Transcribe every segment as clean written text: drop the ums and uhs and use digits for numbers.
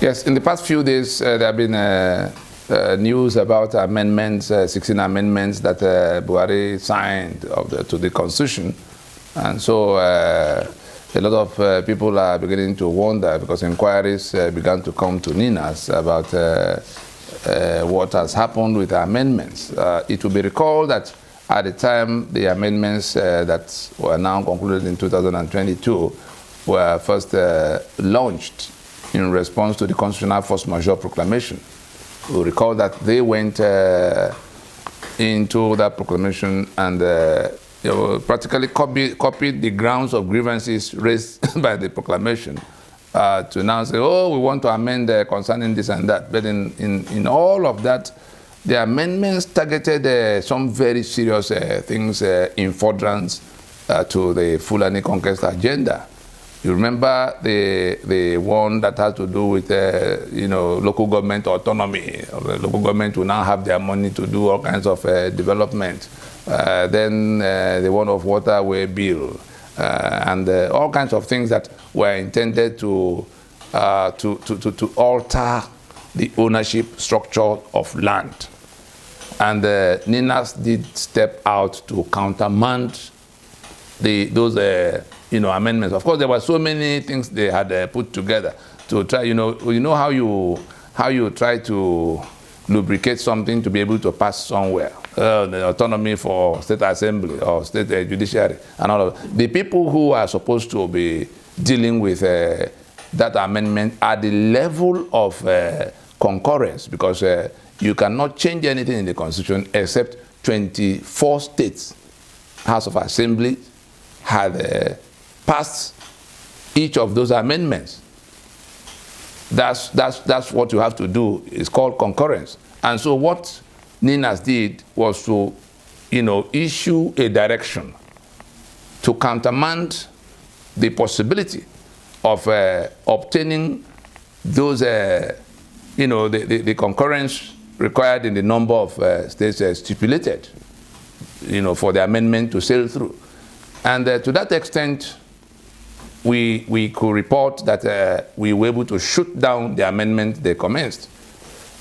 Yes, in the past few days, there have been news about amendments, 16 amendments that Buhari signed to the Constitution. And so a lot of people are beginning to wonder, because inquiries began to come to NINAS about what has happened with the amendments. It will be recalled that at the time the amendments that were now concluded in 2022 were first launched in response to the constitutional force majeure proclamation. We recall that they went into that proclamation and practically copied the grounds of grievances raised by the proclamation to now say, oh, we want to amend concerning this and that. But in all of that, the amendments targeted some very serious things in furtherance to the Fulani conquest agenda. You remember the one that has to do with local government autonomy. The local government will now have their money to do all kinds of development. Then the one of waterway bill and all kinds of things that were intended to alter the ownership structure of land. And NINAS did step out to countermand those amendments. Of course, there were so many things they had put together to try. You know how you try to lubricate something to be able to pass somewhere. The autonomy for state assembly or state judiciary and all of that. The people who are supposed to be dealing with that amendment at the level of concurrence, because you cannot change anything in the Constitution except 24 states House of Assembly had passed each of those amendments. That's what you have to do. It's called concurrence. And so what NINAS did was to, issue a direction to countermand the possibility of obtaining those, the concurrence required in the number of states stipulated, for the amendment to sail through. And to that extent, we could report that we were able to shoot down the amendment they commenced.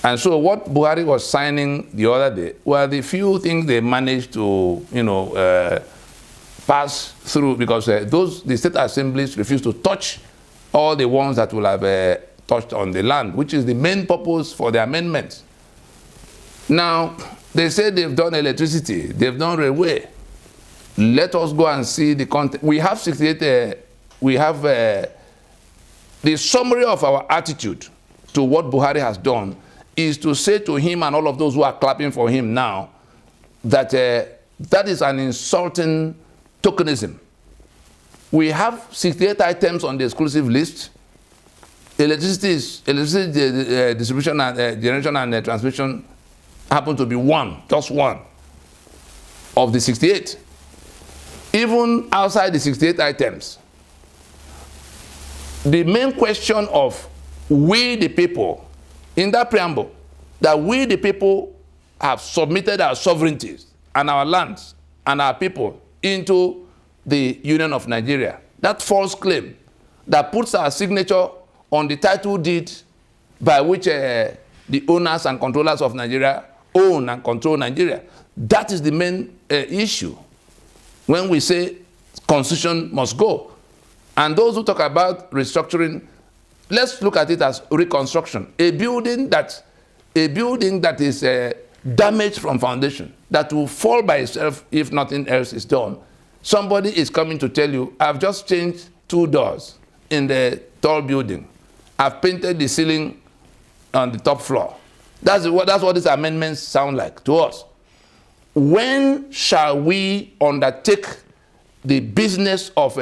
And so what Buhari was signing the other day were the few things they managed to, pass through, because the state assemblies refused to touch all the ones that will have touched on the land, which is the main purpose for the amendments. Now, they say they've done electricity, they've done railway. Let us go and see the content. We have 68, we have the summary of our attitude to what Buhari has done is to say to him and all of those who are clapping for him now that that is an insulting tokenism. We have 68 items on the exclusive list. Electricity distribution and generation and transmission happen to be just one of the 68. Even outside the 68 items, the main question of we the people, in that preamble, that we the people have submitted our sovereignties and our lands and our people into the Union of Nigeria. That false claim that puts our signature on the title deed by which the owners and controllers of Nigeria own and control Nigeria. That is the main issue when we say constitution must go. And those who talk about restructuring, let's look at it as reconstruction. A building that is damaged from foundation, that will fall by itself if nothing else is done. Somebody is coming to tell you, I've just changed 2 doors in the tall building. I've painted the ceiling on the top floor. That's what these amendments sound like to us. When shall we undertake the business of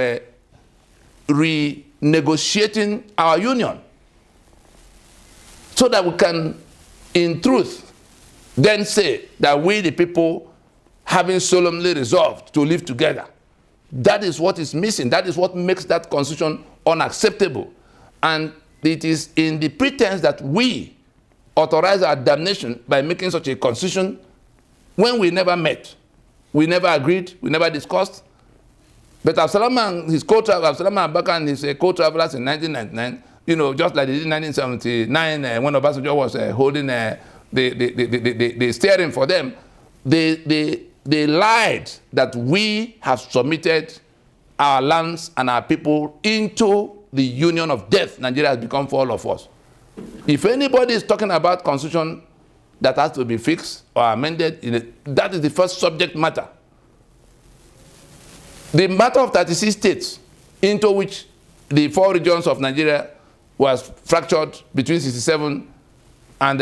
renegotiating our union, so that we can, in truth, then say that we the people, having solemnly resolved to live together? That is what is missing. That is what makes that constitution unacceptable. And it is in the pretense that we authorize our damnation by making such a constitution when we never met, we never agreed, we never discussed. But Absalom and his co-travelers, Absalom and Abaka and his co-travelers in 1999, just like they did in 1979 when Obasanjo was holding the steering for them, they lied that we have submitted our lands and our people into the union of death Nigeria has become for all of us. If anybody is talking about constitution that has to be fixed or amended, that is the first subject matter. The matter of 36 states into which the 4 regions of Nigeria was fractured between 67 and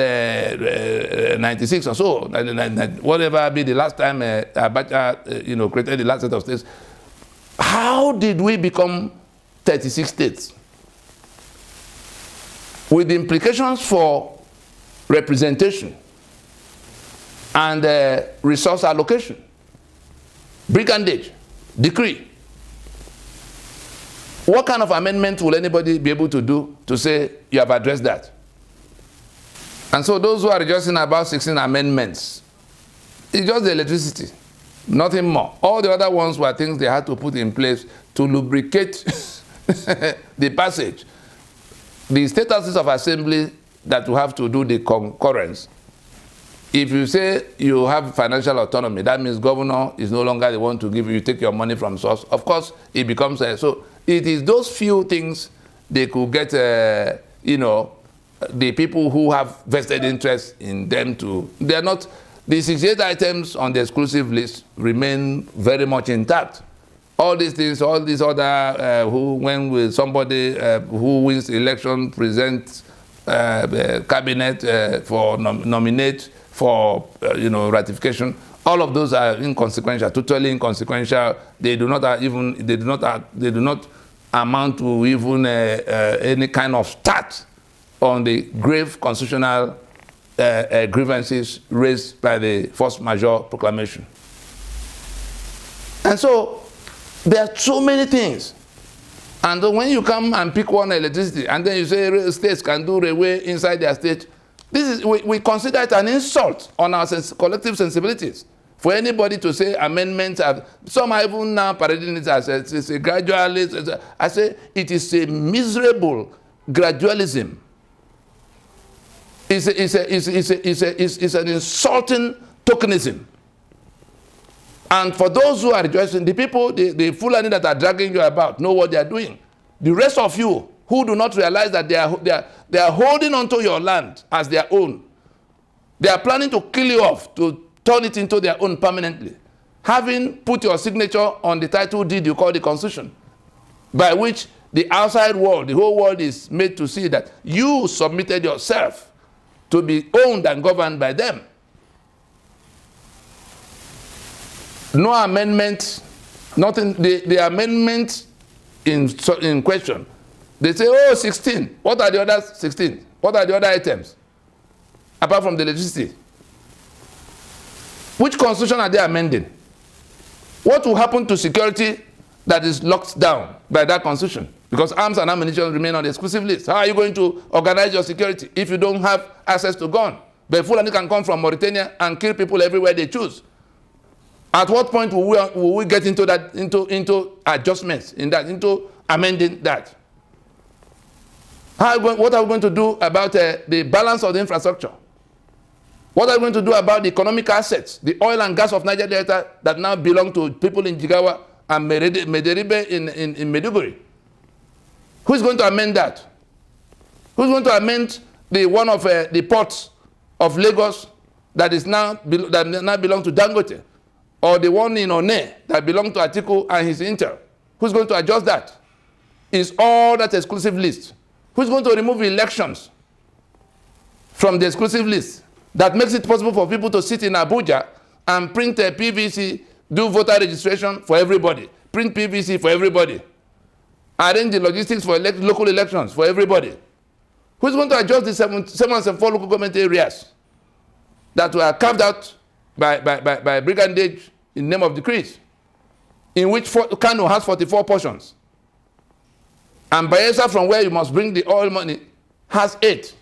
96 or so, whatever be the last time Abacha created the last set of states. How did we become 36 states? With the implications for representation and resource allocation, brigandage, decree. What kind of amendment will anybody be able to do to say you have addressed that? And so those who are rejoicing about 16 amendments, it's just the electricity, nothing more. All the other ones were things they had to put in place to lubricate the passage. The state houses of assembly that will have to do the concurrence. If you say you have financial autonomy, that means governor is no longer the one to give you, take your money from source. Of course, it becomes so. It is those few things they could get, the people who have vested interest in them to. They are not. The 68 items on the exclusive list remain very much intact. All these things, all these other when will somebody who wins the election present cabinet for nominate for ratification, all of those are inconsequential, totally inconsequential. They do not amount to even any kind of start on the grave constitutional grievances raised by the force majeure proclamation. And so there are so many things. And when you come and pick one electricity, and then you say states can do railway inside their state, we consider it an insult on our collective sensibilities. For anybody to say amendments, some are even now parading it as it's a gradualism. I say it is a miserable gradualism. It's an insulting tokenism. And for those who are rejoicing, the people, the Fulani that are dragging you about know what they are doing. The rest of you who do not realize that they are holding onto your land as their own. They are planning to kill you off, to turn it into their own permanently, having put your signature on the title deed you call the Constitution, by which the outside world, the whole world is made to see that you submitted yourself to be owned and governed by them. No amendment, nothing. The amendment in question, they say, oh, 16. What are the other 16? What are the other items? Apart from the electricity. Which constitution are they amending? What will happen to security that is locked down by that constitution? Because arms and ammunition remain on the exclusive list. How are you going to organize your security if you don't have access to gun? But Fulani can come from Mauritania and kill people everywhere they choose. At what point will we get into that, into adjustments in that, into amending that? What are we going to do about the balance of the infrastructure? What are we going to do about the economic assets, the oil and gas of Niger Delta that now belong to people in Jigawa and Mederibe in Maiduguri? Who's going to amend that? Who's going to amend the one of the ports of Lagos that now belong to Dangote? Or the one in One that belongs to Atiku and his intel? Who's going to adjust that? Is all that exclusive list? Who's going to remove elections from the exclusive list that makes it possible for people to sit in Abuja and print a PVC, do voter registration for everybody, print PVC for everybody, arrange the logistics for local elections for everybody? Who's going to adjust the 774 local government areas that were carved out by brigandage in the name of decrees, in which Kano has 44 portions, and Bayelsa, from where you must bring the oil money, has 8.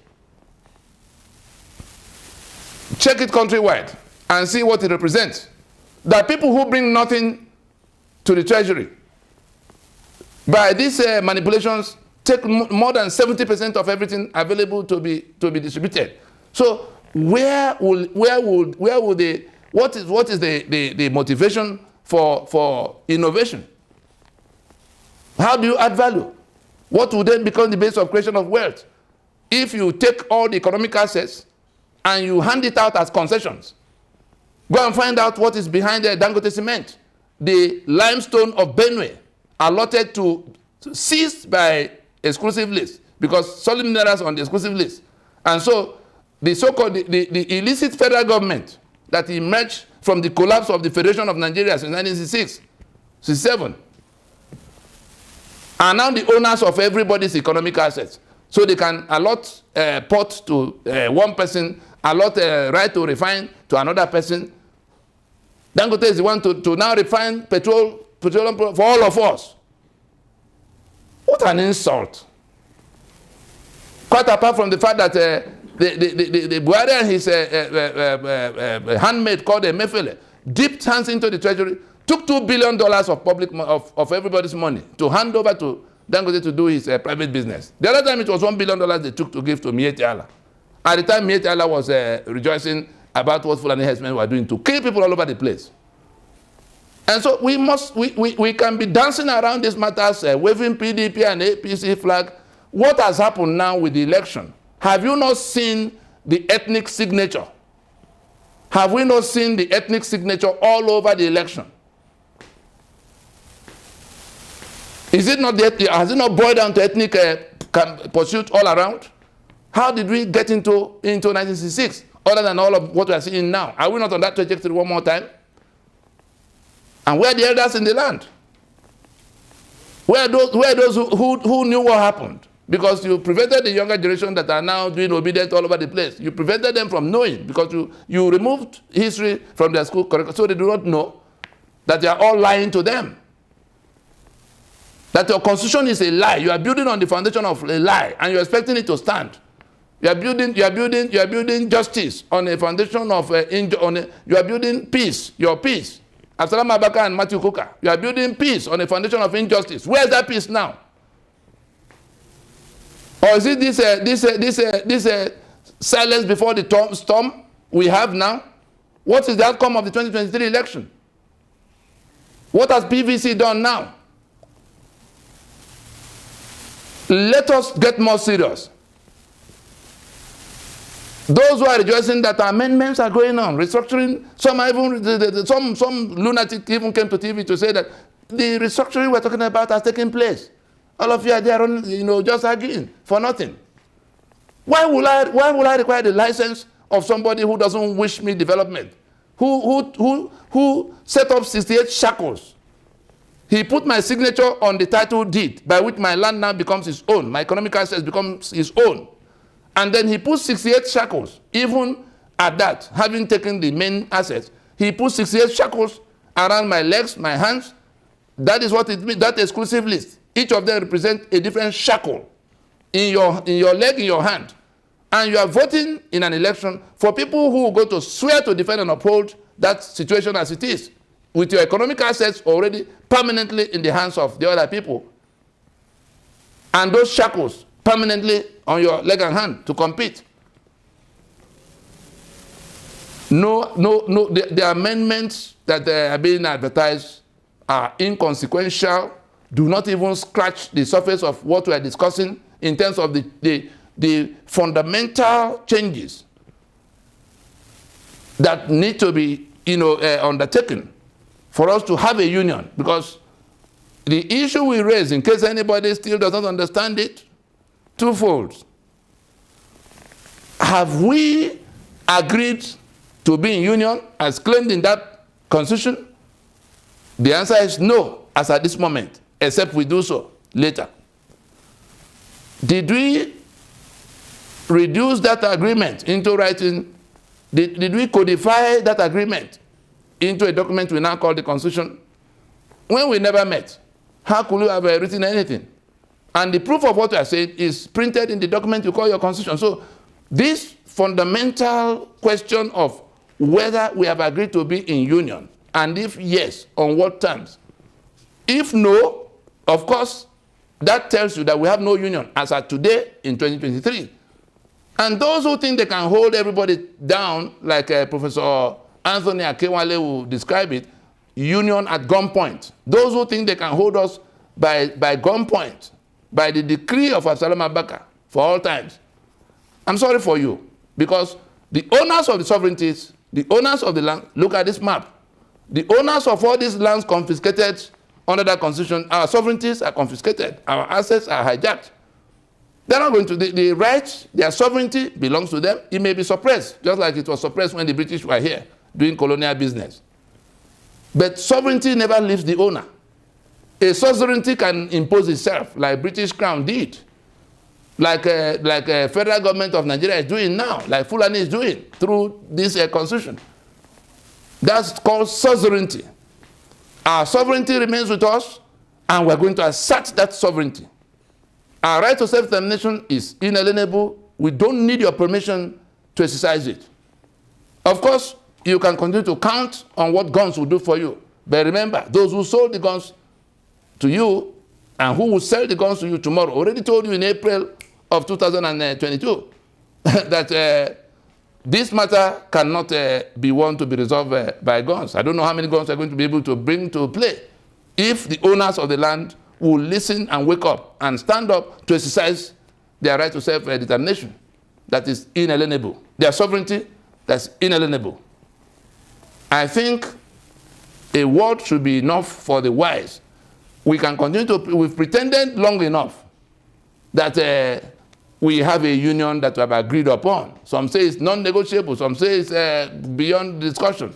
Check it countrywide and see what it represents. There are people who bring nothing to the treasury. By these manipulations take more than 70% of everything available to be distributed. So what is the motivation for innovation? How do you add value? What will then become the base of creation of wealth? If you take all the economic assets and you hand it out as concessions, go and find out what is behind the Dangote cement, the limestone of Benue, allotted to seized by exclusive list, because solid minerals on the exclusive list. And so the so-called the illicit federal government that emerged from the collapse of the Federation of Nigeria since 1966, 67, are now the owners of everybody's economic assets. So they can allot port to one person, allot right to refine to another person. Dangote is the one to now refine petroleum for all of us. What an insult. Quite apart from the fact that the Buhari and his handmaid called Mefele dipped hands into the treasury, took $2 billion of everybody's money to hand over to Dangote to do his private business. The other time it was $1 billion they took to give to Mieti Allah. At the time Mieti Allah was rejoicing about what Fulani herdsmen were doing to kill people all over the place. And so we can be dancing around these matters, waving PDP and APC flag. What has happened now with the election? Have you not seen the ethnic signature? Have we not seen the ethnic signature all over the election? Has it not boiled down to ethnic pursuit all around? How did we get into 1966, other than all of what we are seeing now? Are we not on that trajectory one more time? And where are the elders in the land? Where are those who knew what happened? Because you prevented the younger generation that are now doing obedience all over the place. You prevented them from knowing, because you removed history from their school curriculum, so they do not know that they are all lying to them. That your constitution is a lie. You are building on the foundation of a lie, and you're expecting it to stand. You are building justice on a foundation of you are building peace, your peace. Absalom Abaka and Matthew Kuka. You are building peace on a foundation of injustice. Where is that peace now? Or is it this silence before the storm we have now? What is the outcome of the 2023 election? What has PVC done now? Let us get more serious. Those who are rejoicing that amendments are going on, restructuring, some lunatic even came to TV to say that the restructuring we're talking about has taken place. All of you are there, just arguing for nothing. Why will I require the license of somebody who doesn't wish me development? Who set up 68 shackles? He put my signature on the title deed by which my land now becomes his own. My economic assets becomes his own. And then he put 68 shackles. Even at that, having taken the main assets, he put 68 shackles around my legs, my hands. That is what it means, that exclusive list. Each of them represents a different shackle in your leg, in your hand. And you are voting in an election for people who will go to swear to defend and uphold that situation as it is, with your economic assets already permanently in the hands of the other people. And those shackles permanently on your leg and hand to compete. The amendments that are being advertised are inconsequential, do not even scratch the surface of what we are discussing in terms of the fundamental changes that need to be undertaken for us to have a union. Because the issue we raise, in case anybody still does not understand it, twofold. Have we agreed to be in union as claimed in that constitution? The answer is no, as at this moment, except we do so later. Did we reduce that agreement into writing? Did we codify that agreement into a document we now call the Constitution? When we never met, how could you have written anything? And the proof of what we are saying is printed in the document you call your Constitution. So this fundamental question of whether we have agreed to be in union, and if yes, on what terms? If no, of course, that tells you that we have no union as at today in 2023. And those who think they can hold everybody down, like Professor Anthony Akewale will describe it, union at gunpoint. Those who think they can hold us by gunpoint, by the decree of Absalom Abaka for all times, I'm sorry for you, because the owners of the sovereignties, the owners of the land, look at this map. The owners of all these lands confiscated under that constitution, our sovereignties are confiscated, our assets are hijacked. They're not going to, the rights, their sovereignty belongs to them. It may be suppressed, just like it was suppressed when the British were here doing colonial business. But sovereignty never leaves the owner. A sovereignty can impose itself, like British Crown did, like federal government of Nigeria is doing now, like Fulani is doing through this constitution. That's called sovereignty. Our sovereignty remains with us, and we're going to assert that sovereignty. Our right to self-determination is inalienable. We don't need your permission to exercise it. Of course, you can continue to count on what guns will do for you. But remember, those who sold the guns to you and who will sell the guns to you tomorrow already told you in April of 2022 that this matter cannot be one to be resolved by guns. I don't know how many guns are going to be able to bring to play if the owners of the land will listen and wake up and stand up to exercise their right to self-determination that is inalienable. Their sovereignty that's inalienable. I think a word should be enough for the wise. We can continue to, we've pretended long enough that we have a union that we have agreed upon. Some say it's non-negotiable, some say it's beyond discussion.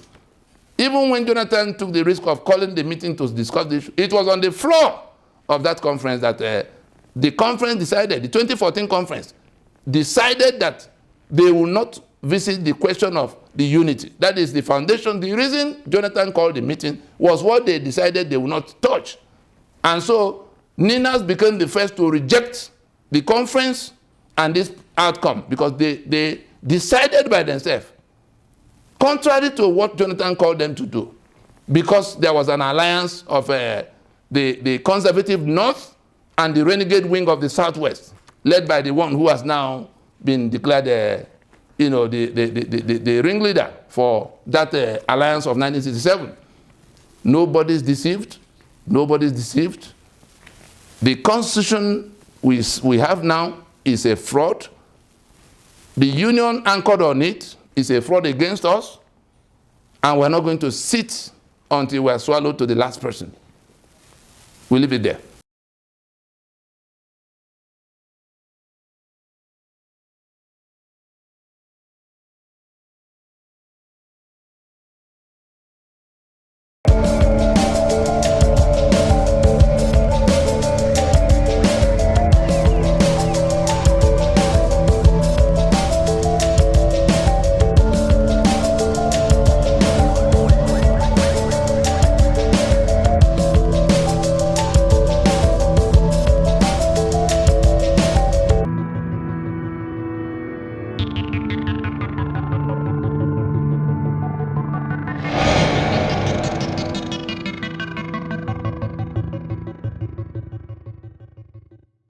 Even when Jonathan took the risk of calling the meeting to discuss the issue, it was on the floor of that conference that the conference decided, the 2014 conference, decided that they will not visit the question of the unity. That is the foundation. The reason Jonathan called the meeting was what they decided they will not touch. And so Ninas became the first to reject the conference and this outcome because they decided by themselves, contrary to what Jonathan called them to do, because there was an alliance of the conservative north and the renegade wing of the southwest, led by the one who has now been declared the ringleader for that alliance of 1967. Nobody's deceived. Nobody's deceived. The constitution we have now is a fraud. The union anchored on it is a fraud against us, and we're not going to sit until we're swallowed to the last person. We'll leave it there.